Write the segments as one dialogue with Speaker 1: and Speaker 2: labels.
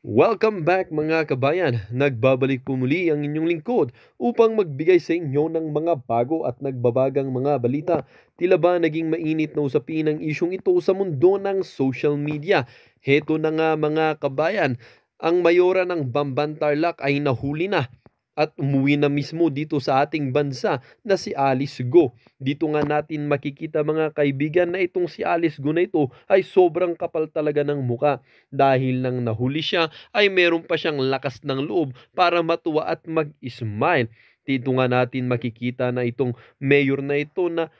Speaker 1: Welcome back mga kabayan. Nagbabalik po muli ang inyong lingkod upang magbigay sa inyo ng mga bago at nagbabagang mga balita. Tila ba naging mainit na usapin ang isyong ito sa mundo ng social media? Heto na nga mga kabayan, ang mayora ng Bamban Tarlac ay nahuli na at umuwi na mismo dito sa ating bansa na si Alice Go. Dito nga natin makikita mga kaibigan na itong si Alice Go na ito ay sobrang kapal talaga ng muka. Dahil nang nahuli siya ay meron pa siyang lakas ng loob para matuwa at mag-smile. Dito nga natin makikita na itong mayor na ito na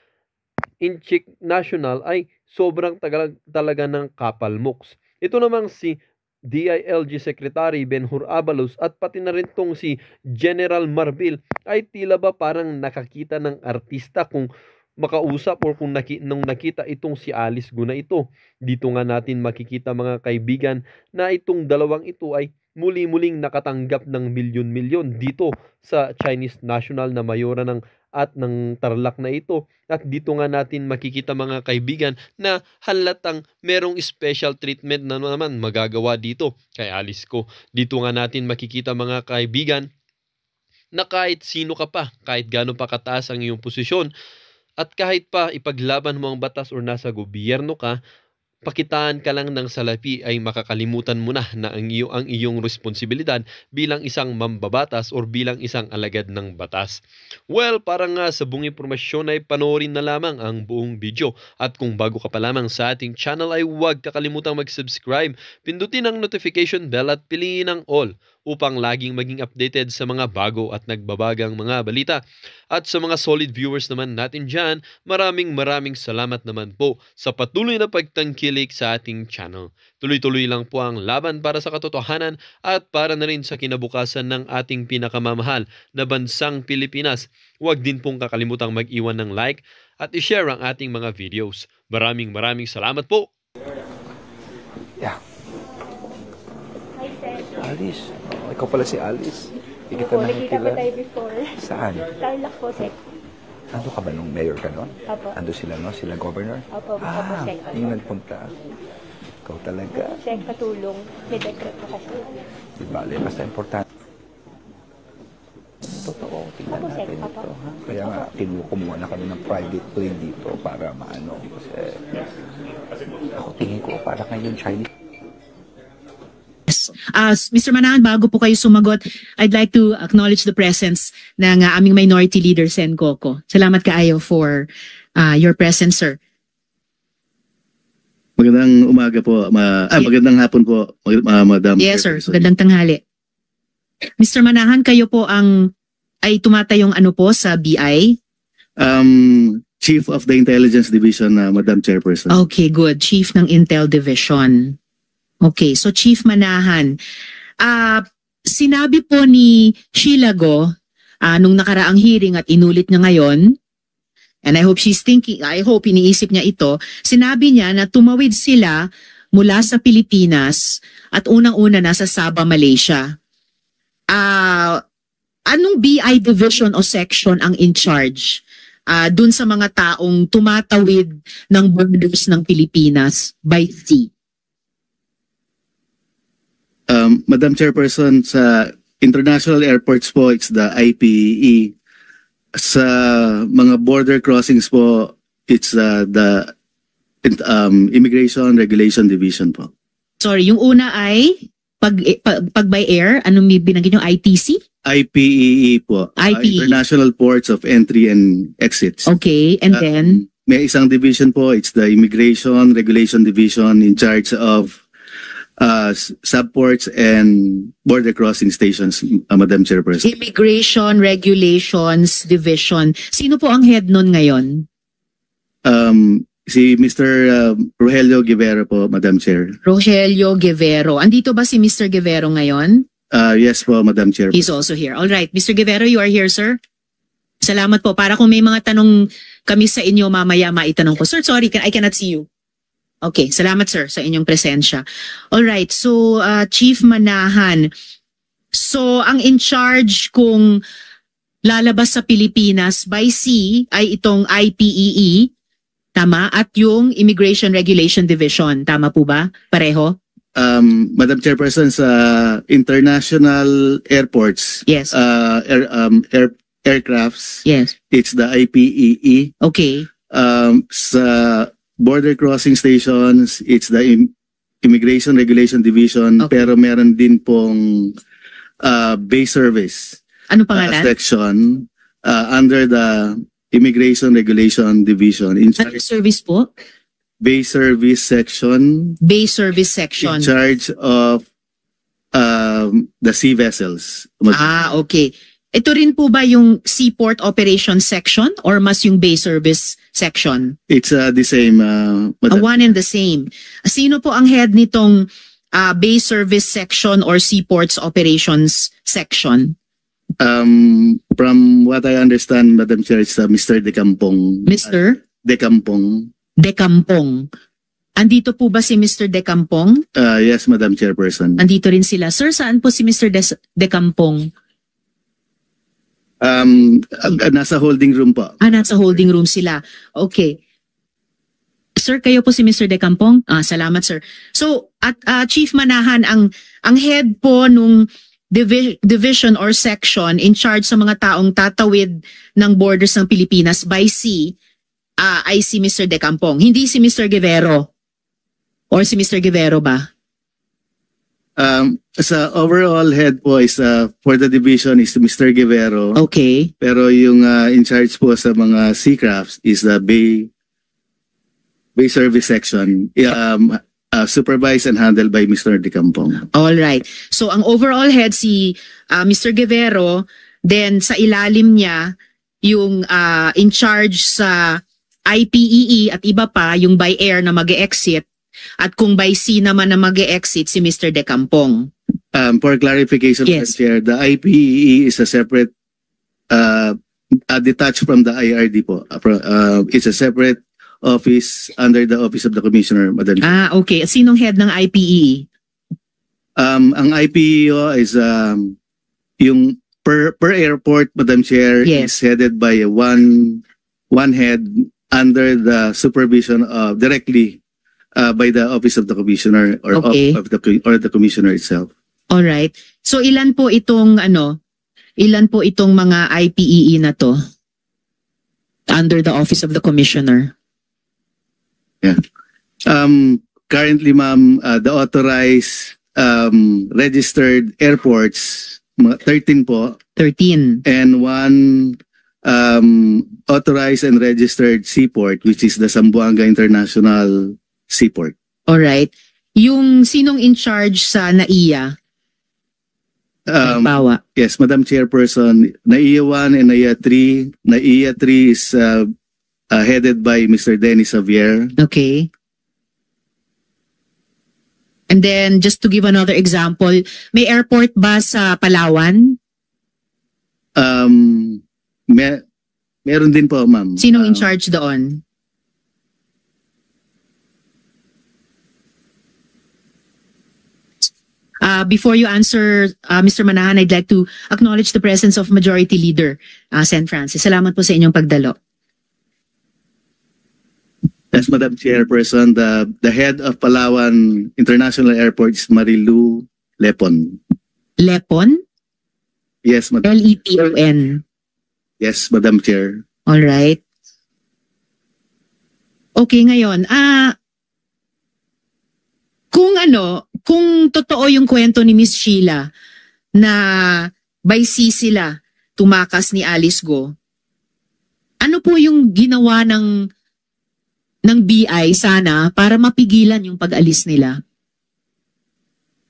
Speaker 1: Incheck National ay sobrang talaga ng kapalmoks. Ito namang si DILG Secretary Benhur Abalos at pati na rin tong si General Marbil ay tila ba parang nakakita ng artista kung makausap or kung nung nakita itong si Alice Go na ito. Dito nga natin makikita mga kaibigan na itong dalawang ito ay muli-muling nakatanggap ng milyon-milyon dito sa Chinese National na mayora ng Tarlac na ito. At dito nga natin makikita mga kaibigan na halatang merong special treatment na naman magagawa dito kay Alice Go. Dito nga natin makikita mga kaibigan na kahit sino ka pa, kahit gaano pa kataas ang iyong posisyon, at kahit pa ipaglaban mo ang batas or nasa gobyerno ka, pakitaan ka lang ng salapi ay makakalimutan mo na ang iyong responsibilidad bilang isang mambabatas or bilang isang alagad ng batas. Well, para nga sa buong impormasyon ay panoorin na lamang ang buong video. At kung bago ka pa lamang sa ating channel ay huwag kakalimutang mag-subscribe, pindutin ang notification bell at piliin ang all upang laging maging updated sa mga bago at nagbabagang mga balita. At sa mga solid viewers naman natin dyan, maraming salamat naman po sa patuloy na pagtangkilik sa ating channel. Tuloy-tuloy lang po ang laban para sa katotohanan at para na rin sa kinabukasan ng ating pinakamamahal na bansang Pilipinas. Huwag din pong kakalimutang mag-iwan ng like at i-share ang ating mga videos. Maraming salamat po!
Speaker 2: Yeah. Alice. Oh, ikaw pala si Alice. Hindi kita
Speaker 3: Nakita
Speaker 2: nakikita.
Speaker 3: pa tayo before.
Speaker 2: Saan?
Speaker 3: Tarlac po, Sec.
Speaker 2: Ando ka ba nung mayor ka nun?
Speaker 3: Opo.
Speaker 2: Ando sila, no? Sila governor?
Speaker 3: Opo, Sec.
Speaker 2: Yung nagpunta. Ikaw talaga.
Speaker 3: Sec, patulong. May decret pa kasi.
Speaker 2: Di bale, basta importante. Totoo, tingnan
Speaker 3: Opo, Sec.
Speaker 2: natin
Speaker 3: Opo.
Speaker 2: ito. Ha? Kaya nga, kumuha na kami ng private plane dito para maano. Kasi ako tingin ko, para ngayon Chinese.
Speaker 4: Mr. Manahan, bago po kayo sumagot, I'd like to acknowledge the presence ng aming minority leader, Sen Coco. Salamat kaayo for your presence, sir.
Speaker 5: Magandang umaga po, magandang hapon po, Madam.
Speaker 4: Yes, sir. Magandang tanghali. Mr. Manahan, kayo po ay tumatayong ano po sa BI?
Speaker 5: Chief of the Intelligence Division, Madam Chairperson.
Speaker 4: Okay, good. Chief ng Intel Division. Okay, so Chief Manahan, sinabi po ni Sheila Go nung nakaraang hearing at inulit niya ngayon, and I hope iniisip niya ito, sinabi niya na tumawid sila mula sa Pilipinas at unang-una nasa Sabah, Malaysia. Anong BI division o section ang in charge dun sa mga taong tumatawid ng borders ng Pilipinas by sea?
Speaker 5: Madam Chairperson, sa international airports po, it's the IPEE. Sa mga border crossings po, it's the Immigration Regulation Division po.
Speaker 4: Sorry, yung una ay pag by air, anong binanggit yung ITC?
Speaker 5: IPEE po.
Speaker 4: IPEE.
Speaker 5: International Ports of Entry and Exits.
Speaker 4: Okay, and then?
Speaker 5: May isang division po, it's the Immigration Regulation Division in charge of subports and border crossing stations, Madam Chairperson.
Speaker 4: Immigration Regulations Division. Sino po ang head nun ngayon?
Speaker 5: Si Mr. Rogelio Guevara po, Madam Chair.
Speaker 4: Rogelio Guevero. Andito ba si Mr. Guevero ngayon?
Speaker 5: Yes po, Madam Chair.
Speaker 4: He's also here. All right, Mr. Guevero, you are here, sir. Salamat po. Para kung may mga tanong kami sa inyo, mamaya maitanong ko. Sir, sorry, I cannot see you. Okay, salamat sir sa inyong presensya. All right, so Chief Manahan, so ang in charge kung lalabas sa Pilipinas by sea ay itong IPEE, tama? At yung Immigration Regulation Division, tama po ba? Pareho?
Speaker 5: Madam Chairperson, sa international airports,
Speaker 4: Yes.
Speaker 5: aircrafts,
Speaker 4: Yes.
Speaker 5: it's the IPEE.
Speaker 4: Okay.
Speaker 5: Sa border crossing stations, it's the Immigration Regulation Division,
Speaker 4: Okay.
Speaker 5: pero meron din pong base service
Speaker 4: Ano pangalan?
Speaker 5: section under the Immigration Regulation Division. In
Speaker 4: Ano
Speaker 5: charge,
Speaker 4: service po?
Speaker 5: base service section
Speaker 4: Base service section.
Speaker 5: in charge of the sea vessels.
Speaker 4: Okay. Ito rin po ba yung Seaport Operations Section or mas yung Base Service Section?
Speaker 5: It's the same, Madam.
Speaker 4: One and the same. Sino po ang head nitong Base Service Section or Seaports Operations Section?
Speaker 5: From what I understand, Madam Chair, it's Mr. Decampong.
Speaker 4: Mr.
Speaker 5: Decampong.
Speaker 4: Decampong. Andito po ba si Mr. Decampong?
Speaker 5: Yes, Madam Chairperson.
Speaker 4: Andito rin sila. Sir, saan po si Mr. Decampong?
Speaker 5: Nasa holding room po.
Speaker 4: Nasa holding room sila. Okay. Sir, kayo po si Mr. Decampong? Salamat, sir. So, at Chief Manahan, ang head po nung division or section in charge sa mga taong tatawid ng borders ng Pilipinas by sea ay si Mr. Decampong. Hindi si Mr. Guevero. Or si Mr. Guevero ba?
Speaker 5: Sa overall head po is for the division is Mr. Guevero.
Speaker 4: Okay.
Speaker 5: Pero yung in charge po sa mga sea crafts is the Bay Service section. Supervised and handled by Mr. Decampong.
Speaker 4: All right. So ang overall head si Mr. Guevero, then sa ilalim niya yung in charge sa IPEE at iba pa yung by air na mag-exit at kung by sea naman na mag-exit si Mr. Decampong.
Speaker 5: For clarification,
Speaker 4: Yes.
Speaker 5: Madam Chair, the IPEE is a separate detached from the IRD po. It's a separate office under the Office of the Commissioner, Madam Chair.
Speaker 4: Okay. Sinong head ng IPEE?
Speaker 5: Ang IPEO is yung per airport, Madam Chair,
Speaker 4: Yes.
Speaker 5: is headed by one head under the supervision of directly by the Office of the Commissioner or
Speaker 4: Okay.
Speaker 5: of the Commissioner itself.
Speaker 4: All right. So ilan po itong mga IPEE na to under the Office of the Commissioner?
Speaker 5: Currently, ma'am, the authorized registered airports, 13 po,
Speaker 4: 13.
Speaker 5: and one authorized and registered seaport, which is the Zamboanga International Seaport.
Speaker 4: All right. Yung sinong in charge sa NAIA? Bawa.
Speaker 5: Yes, Madam Chairperson, NAIA 1 and NAIA 3. NAIA 3 is headed by Mr. Dennis Xavier.
Speaker 4: Okay. And then just to give another example, may airport ba sa Palawan?
Speaker 5: Meron din po, ma'am.
Speaker 4: Sinong in charge doon? Before you answer, Mr. Manahan, I'd like to acknowledge the presence of Majority Leader Sen. Francis. Salamat po sa inyong pagdalo.
Speaker 5: Yes, Madam Chairperson, the head of Palawan International Airport is Marilu Lepon.
Speaker 4: Lepon?
Speaker 5: Yes, Madam.
Speaker 4: Lepon.
Speaker 5: Yes, Madam Chair.
Speaker 4: All right. Okay, ngayon, kung totoo yung kwento ni Miss Sheila na by sea sila tumakas ni Alice Go, ano po yung ginawa ng BI sana para mapigilan yung pag-alis nila?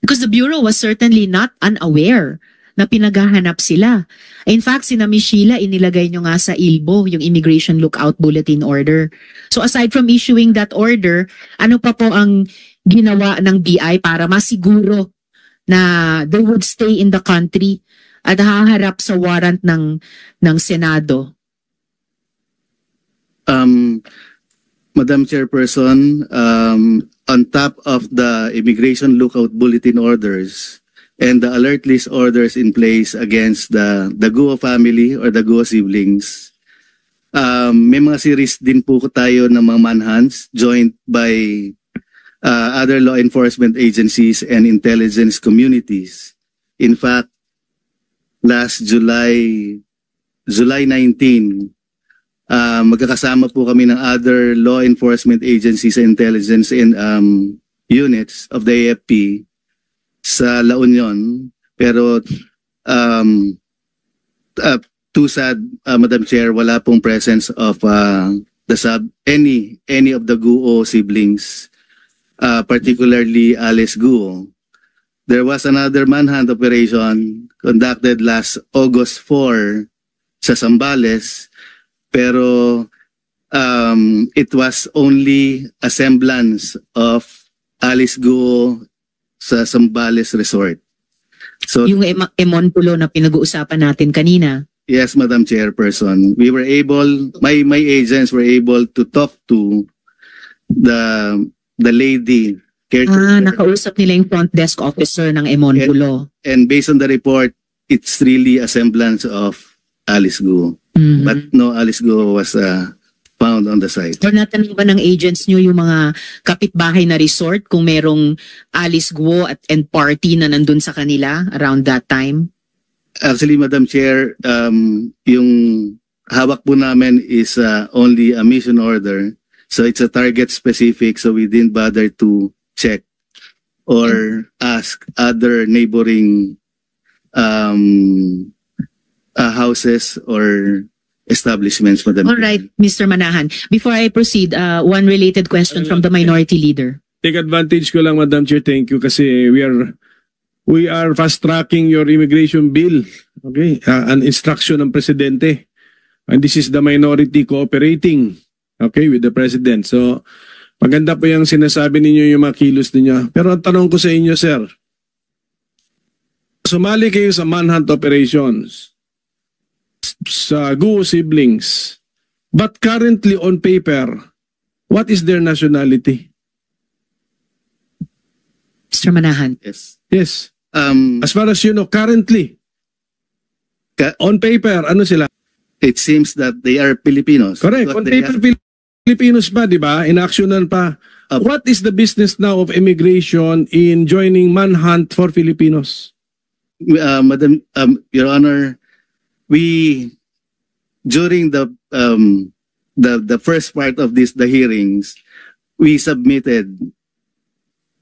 Speaker 4: Because the Bureau was certainly not unaware na pinaghahanap sila. In fact, si Miss Sheila inilagay nyo nga sa ILBO, yung Immigration Lookout Bulletin Order. So aside from issuing that order, ano pa po ang ginawa ng BI para masiguro na they would stay in the country at haharap sa warrant ng Senado?
Speaker 5: Madam Chairperson, on top of the Immigration Lookout Bulletin orders and the alert list orders in place against the Guo family or the Guo siblings, may mga series din po tayo ng mga manhunts joined by other law enforcement agencies and intelligence communities. In fact, last July 19, magkakasama po kami ng other law enforcement agencies and intelligence and units of the AFP sa La Union. Pero too sad, Madam Chair, wala pong presence of any of the Guo siblings, particularly Alice Guo. There was another manhunt operation conducted last August 4 sa Zambales, pero it was only a semblance of Alice Guo sa Zambales Resort. So
Speaker 4: Yung Emon Pulo na pinag-uusapan natin kanina.
Speaker 5: yes, Madam Chairperson, we were able, my agents were able to talk to the lady caretaker.
Speaker 4: Nakausap nila yung front desk officer ng Emon
Speaker 5: And-
Speaker 4: Pulo.
Speaker 5: And based on the report, it's really a semblance of Alice Guo.
Speaker 4: Mhm.
Speaker 5: But no Alice Guo was found on the site.
Speaker 4: Or natanong ba ng agents nyo yung mga kapitbahay na resort kung merong Alice Guo and party na nandun sa kanila around that time?
Speaker 5: Actually, Madam Chair, yung hawak po namin is only a mission order. So it's a target specific, so we didn't bother to check or ask other neighboring houses or establishments, Madam
Speaker 4: All
Speaker 5: Chair.
Speaker 4: right, Mr. Manahan. Before I proceed, one related question from the minority leader.
Speaker 6: Take advantage ko lang, Madam Chair, thank you, kasi we are fast-tracking your immigration bill. Okay? An instruction ng Presidente. And this is the minority cooperating, okay, with the President. So, maganda po yung sinasabi ninyo, yung mga kilos ninyo. Pero ang tanong ko sa inyo, sir, sumali kayo sa manhunt operations sa Guo siblings, but currently on paper, what is their nationality?
Speaker 4: Mr. Manahan.
Speaker 5: Yes.
Speaker 6: Yes.
Speaker 5: Um,
Speaker 6: As far as you know, currently, on paper, ano sila?
Speaker 5: it seems that they are Filipinos.
Speaker 6: Correct.
Speaker 5: Because
Speaker 6: On
Speaker 5: they
Speaker 6: paper, Filipinos pa, di ba? Inaksyonan pa. What is the business now of immigration in joining manhunt for Filipinos?
Speaker 5: Madam, Your Honor, we during the first part of the hearings, we submitted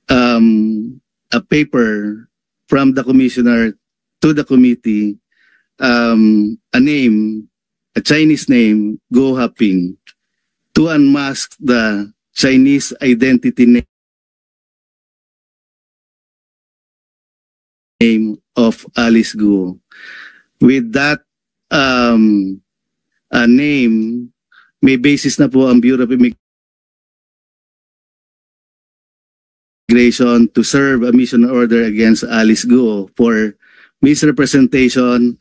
Speaker 5: a paper from the commissioner to the committee, a Chinese name, Guo Haping, to unmask the Chinese identity name of Alice Guo. With that name, may basis na po ang Bureau of Immigration to serve a mission order against Alice Guo for misrepresentation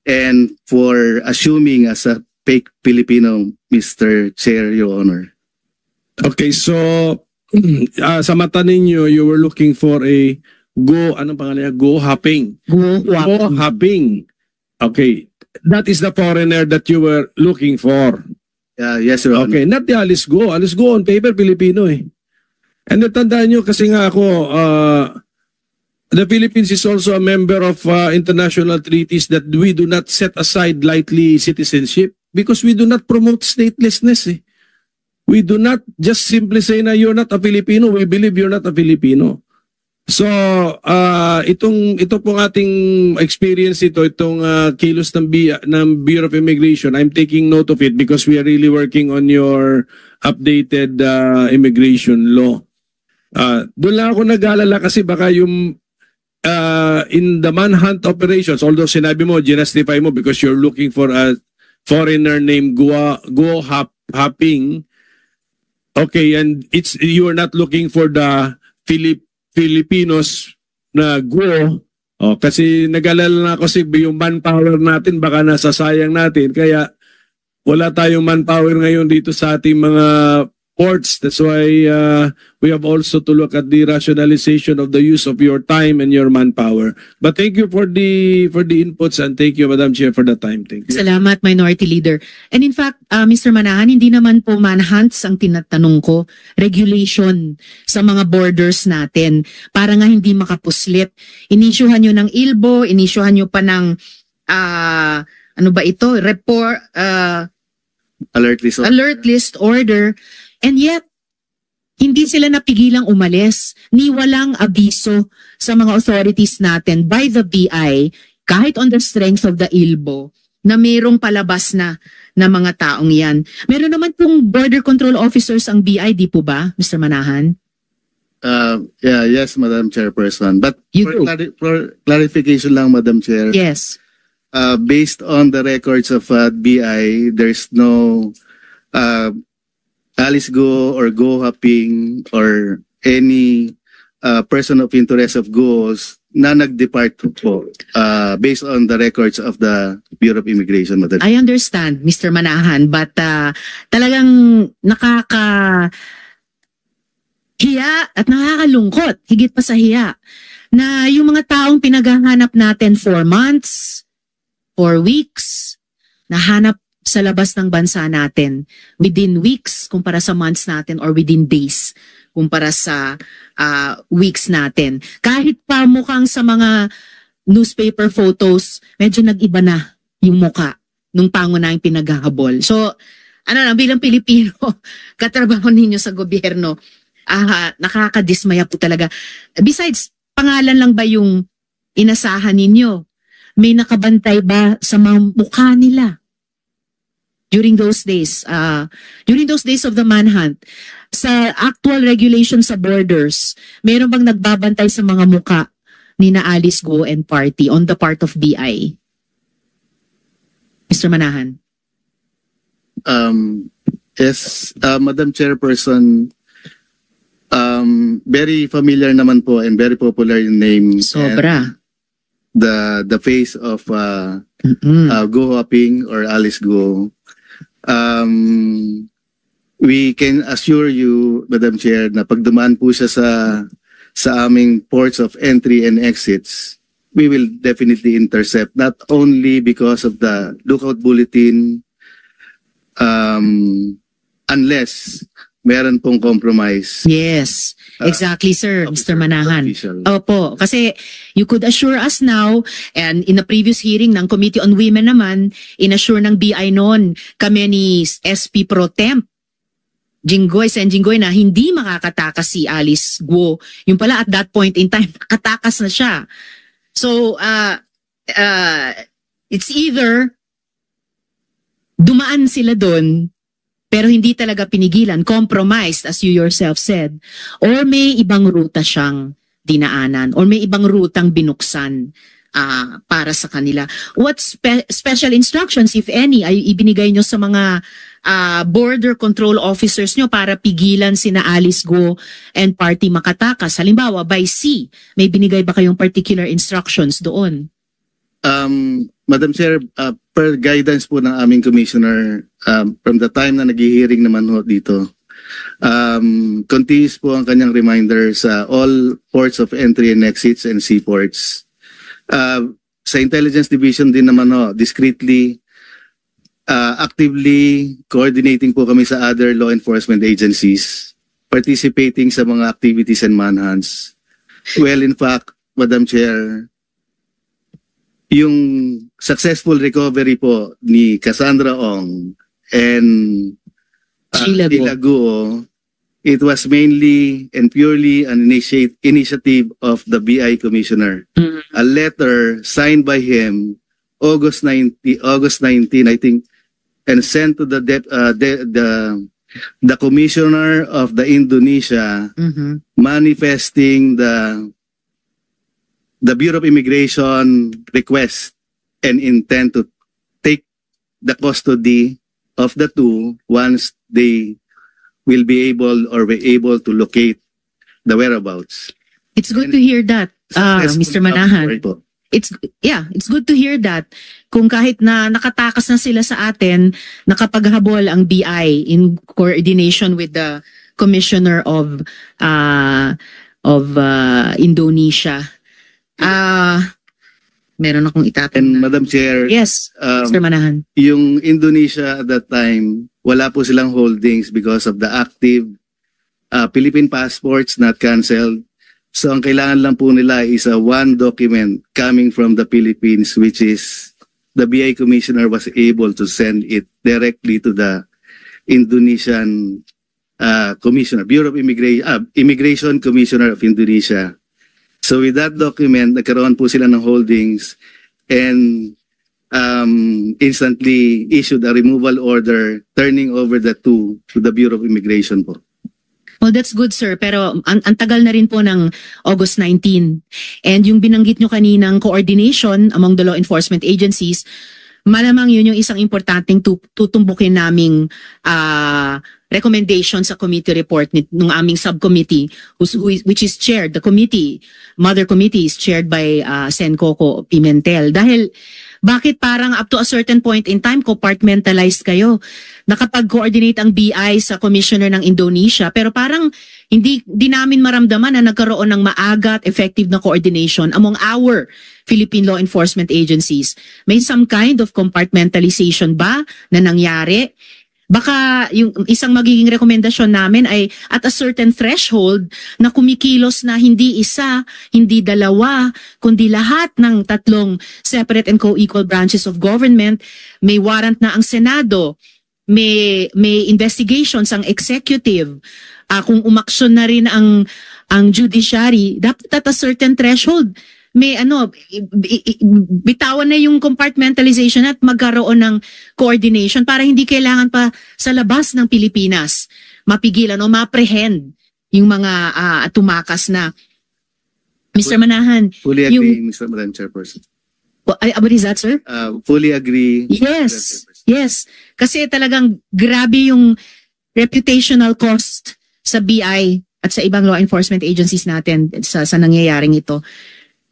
Speaker 5: and for assuming as a fake Filipino, Mr. Chair, Your Honor.
Speaker 6: Okay, so sa mata ninyo, you were looking for a anong pangalan niya? Guo Haping. Guo Haping. Okay. That is the foreigner that you were looking for.
Speaker 5: Yes, Your Honor.
Speaker 6: Okay, not the Alice Guo. Alice Guo on paper, Filipino eh. And natandaan nyo kasi nga ako, the Philippines is also a member of international treaties that we do not set aside lightly citizenship because we do not promote statelessness eh. We do not just simply say na you're not a Filipino, we believe you're not a Filipino. So, ito pong ating experience itong kilos ng Bureau of Immigration, I'm taking note of it because we are really working on your updated immigration law. Doon lang ako nag-alala kasi baka yung in the manhunt operations, although sinabi mo, ginastify mo because you're looking for a foreigner named Guo Haping. Okay, and you are not looking for the Filipinos na Guo. Kasi nag-alala na ako kasi yung manpower natin baka nasasayang natin. Kaya wala tayong manpower ngayon dito sa ating mga ports. That's why we have also to look at the rationalization of the use of your time and your manpower. But thank you for the inputs, and thank you, Madam Chair, for the time. Thank you.
Speaker 4: Salamat, Minority Leader. And in fact, Mr. Manahan, hindi naman po manhunts ang tinatanong ko. Regulation sa mga borders natin para nga hindi makapuslit. Inisyuhan nyo ng ILBO, inisyuhan nyo pa ng, ano ba ito? Alert list order. And yet, hindi sila napigilang umalis ni walang abiso sa mga authorities natin by the BI, kahit on the strength of the ILBO, na mayroong palabas na mga taong yan. Meron naman pong border control officers ang BI, di po ba, Mr. Manahan?
Speaker 5: Yes, Madam Chairperson. But
Speaker 4: You do.
Speaker 5: for clarification lang, Madam Chair.
Speaker 4: Yes.
Speaker 5: Based on the records of BI, there's no Alice Go or Go Hopping or any person of interest of goals na nag-depart po based on the records of the Bureau of Immigration, Madam.
Speaker 4: I understand, Mr. Manahan, but talagang hiya at nakakalungkot, higit pa sa hiya, na yung mga taong pinaghahanap natin for months, for weeks, nahanap sa labas ng bansa natin within weeks kumpara sa months natin, or within days kumpara sa weeks natin. Kahit pa mukhang sa mga newspaper photos, medyo nag-iba na yung muka nung pangunahing pinaghahabol. So, bilang Pilipino, katrabaho ninyo sa gobyerno, nakakadismaya po talaga. Besides, pangalan lang ba yung inasahan ninyo? May nakabantay ba sa mga mukha nila? During those days of the manhunt, sa actual regulation sa borders, meron bang nagbabantay sa mga muka ni na Alice Go and party on the part of BI? Mr. Manahan?
Speaker 5: Yes, Madam Chairperson, very familiar naman po and very popular yung name.
Speaker 4: Sobra.
Speaker 5: The face of Go Hopping or Alice Go. We can assure you, Madam Chair, na pag dumaan po siya sa aming ports of entry and exits, we will definitely intercept, not only because of the lookout bulletin, unless meron pong compromise.
Speaker 4: Yes, exactly, sir, Mr. Manahan.
Speaker 5: Official.
Speaker 4: Opo, kasi you could assure us now, and in the previous hearing ng Committee on Women naman, inassure ng BI noon kami ni SP Pro Temp, Sen Jinggoy, na hindi makakatakas si Alice Guo. Yung pala at that point in time, nakatakas na siya. So, it's either dumaan sila doon, pero hindi talaga pinigilan, compromised as you yourself said, or may ibang ruta siyang dinaanan, or may ibang rutang binuksan para sa kanila. What special instructions, if any, ay ibinigay nyo sa mga border control officers nyo para pigilan sina Alice Go and party makatakas? Halimbawa, by sea, may binigay ba kayong particular instructions doon?
Speaker 5: Madam Chair, per guidance po ng aming commissioner, from the time na nag-hearing naman ho dito, continuous po ang kanyang reminder sa all ports of entry and exits and seaports. Sa Intelligence Division din naman ho, discreetly, actively coordinating po kami sa other law enforcement agencies, participating sa mga activities and manhunts. Well, in fact, Madam Chair, yung successful recovery po ni Cassandra Ong and Sheila Guo, it was mainly and purely an initiative of the BI Commissioner. A letter signed by him August 19, I think, and sent to the Commissioner of the Indonesia, manifesting the Bureau of Immigration request and intent to take the custody of the two once they will be able or were able to locate the whereabouts.
Speaker 4: It's good to hear that, Mr. Manahan. it's good to hear that. Kung kahit na nakatakas na sila sa atin, nakapaghabol ang BI in coordination with the Commissioner of Indonesia. Meron akong
Speaker 5: And
Speaker 4: itatanong.
Speaker 5: Madam Chair,
Speaker 4: Yes, Mr. Manahan.
Speaker 5: yung Indonesia at that time, wala po silang holdings because of the active Philippine passports not cancelled. So ang kailangan lang po nila is one document coming from the Philippines, which is the BI Commissioner was able to send it directly to the Indonesian Commissioner, Bureau of Immigration Commissioner of Indonesia. So with that document, nagkaroon po sila ng holdings and instantly issued a removal order turning over the two to the Bureau of Immigration po.
Speaker 4: Well, that's good, sir. Pero ang tagal na rin po ng August 19. And yung binanggit nyo kaninang coordination among the law enforcement agencies, malamang yun yung isang importanteng tutumbukin naming recommendation sa committee report ng aming subcommittee, which is chaired, the committee, mother committee is chaired by Sen Coco Pimentel. Dahil bakit parang up to a certain point in time compartmentalized kayo? Nakapag-coordinate ang BI sa Commissioner ng Indonesia pero parang hindi namin maramdaman na nagkaroon ng maaga at effective na coordination among our Philippine law enforcement agencies. May some kind of compartmentalization ba na nangyari? Baka yung isang magiging rekomendasyon namin ay at a certain threshold na kumikilos na hindi isa, hindi dalawa, kundi lahat ng tatlong separate and co-equal branches of government. May warrant na ang Senado, may investigations ang executive. Kung umaksyon na rin ang judiciary, dapat at a certain threshold may bitawan na yung compartmentalization at magkaroon ng coordination para hindi kailangan pa sa labas ng Pilipinas mapigilan o ma-apprehend yung mga tumakas na. Mr. Manahan.
Speaker 5: Fully agree, Mr. Madam Chairperson.
Speaker 4: What is that, sir?
Speaker 5: Fully agree.
Speaker 4: Yes. Yes. Kasi talagang grabe yung reputational cost sa BI at sa ibang law enforcement agencies natin sa nangyayaring ito.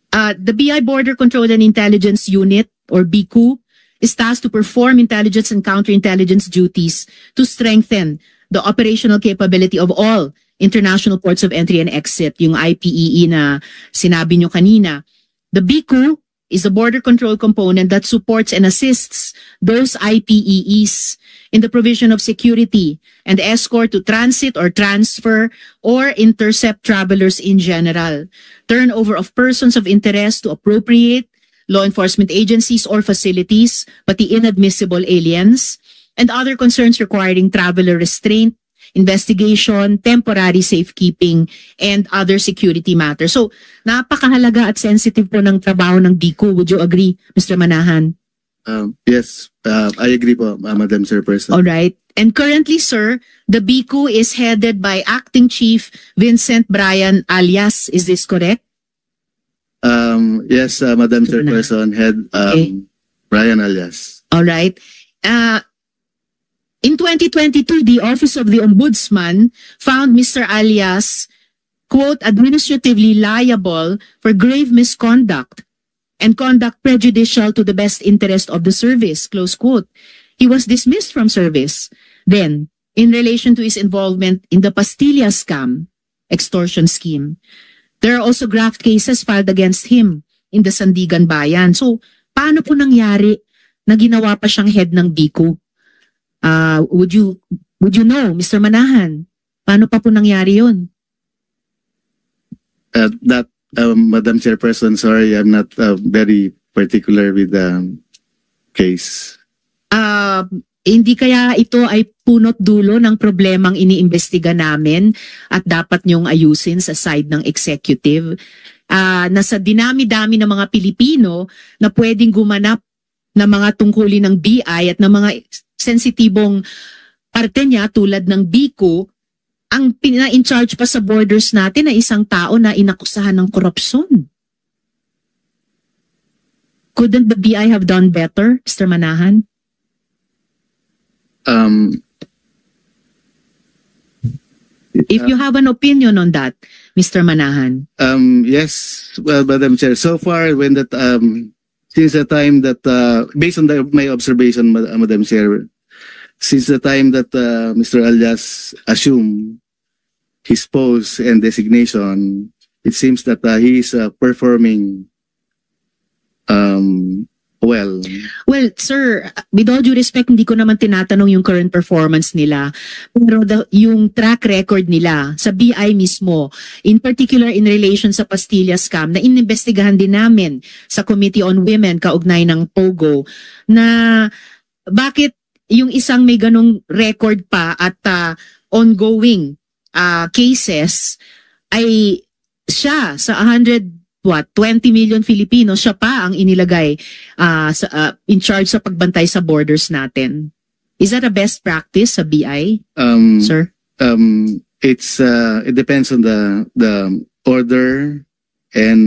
Speaker 4: The BI Border Control and Intelligence Unit, or BICU, is tasked to perform intelligence and counterintelligence duties to strengthen the operational capability of all international ports of entry and exit, yung IPEE na sinabi nyo kanina. The BICU is a border control component that supports and assists those IPEEs in the provision of security and escort to transit or transfer or intercept travelers in general, turnover of persons of interest to appropriate law enforcement agencies or facilities, pati inadmissible aliens, and other concerns requiring traveler restraint, investigation, temporary safekeeping, and other security matters. So, napakahalaga at sensitive po ng trabaho ng BICU. Would you agree, Mr. Manahan?
Speaker 5: Yes, I agree po, Madam Chairperson.
Speaker 4: All right. And currently, sir, the BICU is headed by Acting Chief Vincent Brian Alias. Is this correct?
Speaker 5: Yes, Madam Chairperson, Head Brian Alias.
Speaker 4: All right. In 2022, the Office of the Ombudsman found Mr. Alias, quote, administratively liable for grave misconduct and conduct prejudicial to the best interest of the service, close quote. He was dismissed from service. Then, in relation to his involvement in the Pastilla scam, extortion scheme, there are also graft cases filed against him in the Sandigan Bayan. So, paano po nangyari na ginawa pa siyang head ng BICU? Would you know, Mr. Manahan? Paano pa po nangyari yun?
Speaker 5: Madam Chairperson, sorry, I'm not very particular with the case.
Speaker 4: Hindi kaya ito ay punot dulo ng problemang iniimbestiga namin at dapat niyong ayusin sa side ng executive. Nasa dinami-dami ng mga Pilipino na pwedeng gumanap na mga tungkulin ng BI at ng mga sensitibong parte niya tulad ng BICU, ang pina-in-charge pa sa borders natin na isang tao na inakusahan ng korupsyon. Couldn't the BI have done better, Mr. Manahan? If you have an opinion on that, Mr. Manahan.
Speaker 5: Yes, well, Madam Chair. So far, when that since the time that based on my observation, Madam Chair, since the time that Mr. Alias assumed his post and designation, it seems that he is performing well.
Speaker 4: Well, sir, with all due respect, hindi ko naman tinatanong yung current performance nila. Pero yung track record nila sa BI mismo, in particular in relation sa Pastilla scam, na inimbestigahan din namin sa Committee on Women kaugnay ng POGO, na bakit yung isang may ganong record pa at ongoing cases ay siya sa 20 million Filipinos, siya pa ang inilagay in charge sa pagbantay sa borders natin. Is that a best practice sa BI, sir?
Speaker 5: It depends on the order and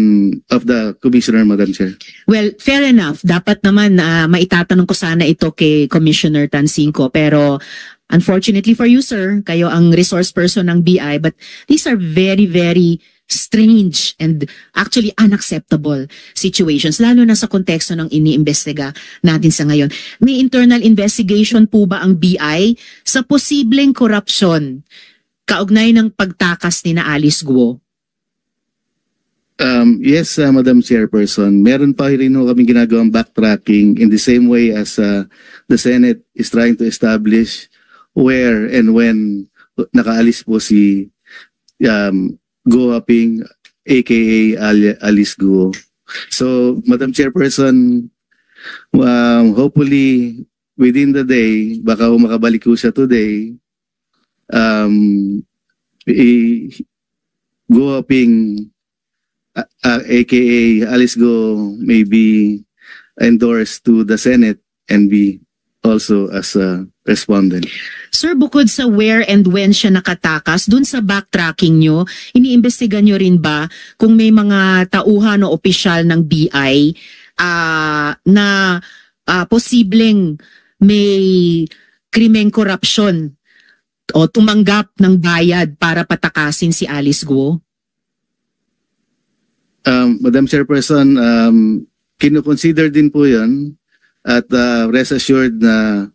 Speaker 5: of the commissioner, Madam Chair.
Speaker 4: Well, fair enough. Dapat naman maitatanong ko sana ito kay Commissioner Tansinco, pero unfortunately for you, sir, kayo ang resource person ng BI, but these are very, very strange and actually unacceptable situations, lalo na sa konteksto ng iniimbestiga natin sa ngayon. May internal investigation po ba ang BI sa posibleng korupsyon kaugnay ng pagtakas ni na Alice Guo?
Speaker 5: Yes, Madam Chairperson. Meron pa rin kami ginagawang backtracking in the same way as the Senate is trying to establish where and when nakaalis po si Guo Aping, aka Alice Guo. So, Madam Chairperson, hopefully within the day, baka makabalik ko siya today, Guo Aping, aka Alice Guo, may be endorsed to the Senate and be also as a respondent.
Speaker 4: Sir, bukod sa where and when siya nakatakas, dun sa backtracking nyo, iniimbestigan nyo rin ba kung may mga tauhan o opisyal ng BI na posibleng may krimeng korupsyon o tumanggap ng bayad para patakasin si Alice Guo?
Speaker 5: Madam Chairperson, kino-consider din po yun at rest assured na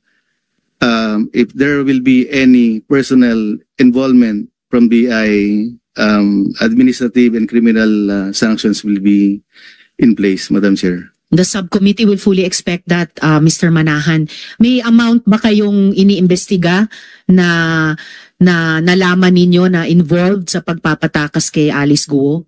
Speaker 5: if there will be any personal involvement from BI, administrative and criminal sanctions will be in place, Madam Chair.
Speaker 4: The subcommittee will fully expect that, Mr. Manahan. May amount ba kayong iniimbestiga na nalaman ninyo na involved sa pagpapatakas kay Alice Guo?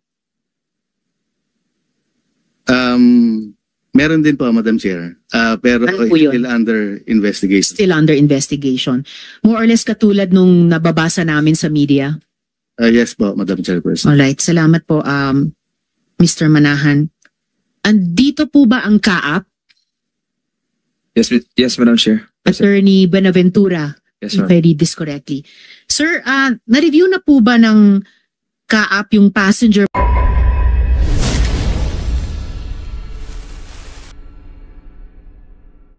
Speaker 5: Meron din po, Madam Chair. Pero
Speaker 4: Ano po yun?
Speaker 5: still under investigation.
Speaker 4: Still under investigation. More or less katulad nung nababasa namin sa media.
Speaker 5: Yes po, Madam Chairperson.
Speaker 4: Alright, salamat po, Mr. Manahan. Andito po ba ang kaap?
Speaker 7: Yes, Madam Chair.
Speaker 4: Attorney Buenaventura,
Speaker 7: Yes,
Speaker 4: if
Speaker 7: ma'am.
Speaker 4: I read this correctly. Sir, na-review na po ba ng kaap yung passenger